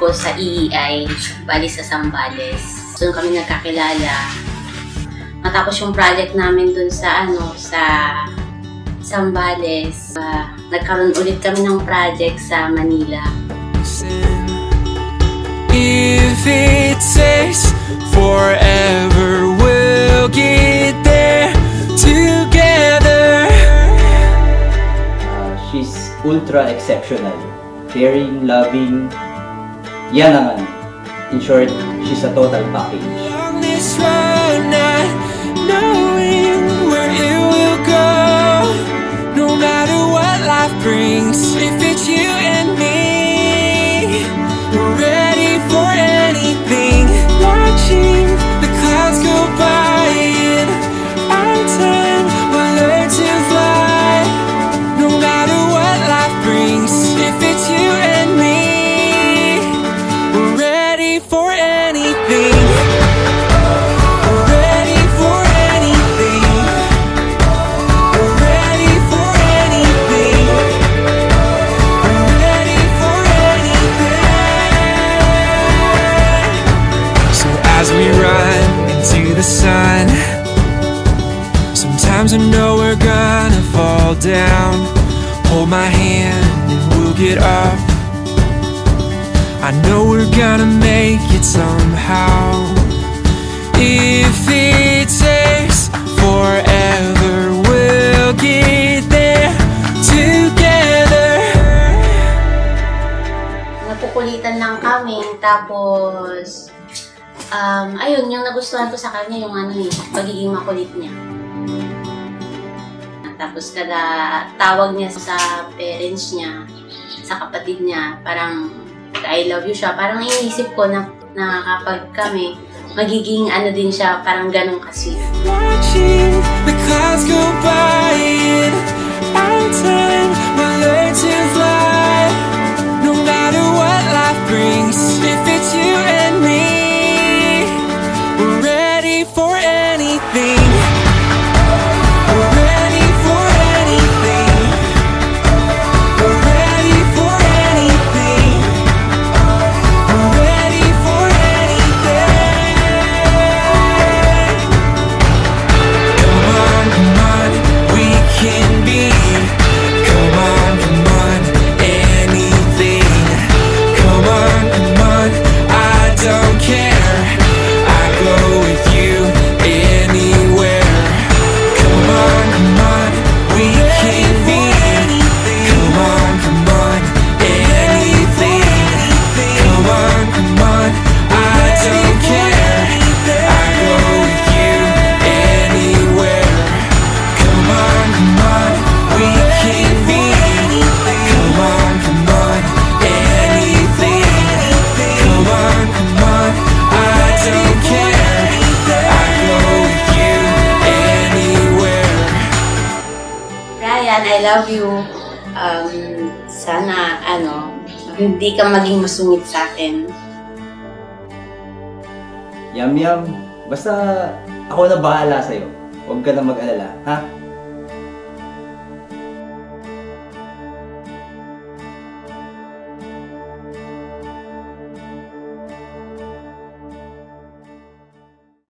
ko sa EEI, bali sa Zambales. Doon kami nagkakilala. Matapos yung project namin doon sa Zambales, nagkaroon ulit kami ng project sa Manila. If it takes forever, we'll get there together. She's ultra exceptional, caring, loving, yan naman. In short, she's a total package. On this road, not knowing where it will go, no matter what life brings. If it's you and me, we're ready for anything. Watching the clouds go by in our time, we'll learn to fly, no matter what life brings. If it's you and me, we're ready for anything. Sun. Sometimes I know we're gonna fall down. Hold my hand and we'll get up. I know we're gonna make it somehow. If it takes forever, we'll get there together. Napukulitan lang kami, tapos ayun, yung nagustuhan ko sa kanya, yung pagiging makulit niya. Tapos kada tawag niya sa parents niya, sa kapatid niya, parang I love you siya. Parang iniisip ko na kapag kami, magiging din siya, parang ganun ka-sweet. Watching the clouds go by in our time, we'll learn to fly, no matter what life brings. If it's you and me, we're ready for anything. We're ready for anything. We're ready for anything. We're ready for anything. Come on, we can be. Come on, anything. Come on, I don't care. With you anywhere. Come on, we can be. Come on, anything. Come on, I don't care. I go with you anywhere. Come on, we can be. Come on, anything. Come on, I don't care. I love you. Sana, hindi ka maging masungit sa akin. Yam. Basta ako na bahala sa'yo. Huwag ka na mag-alala, ha?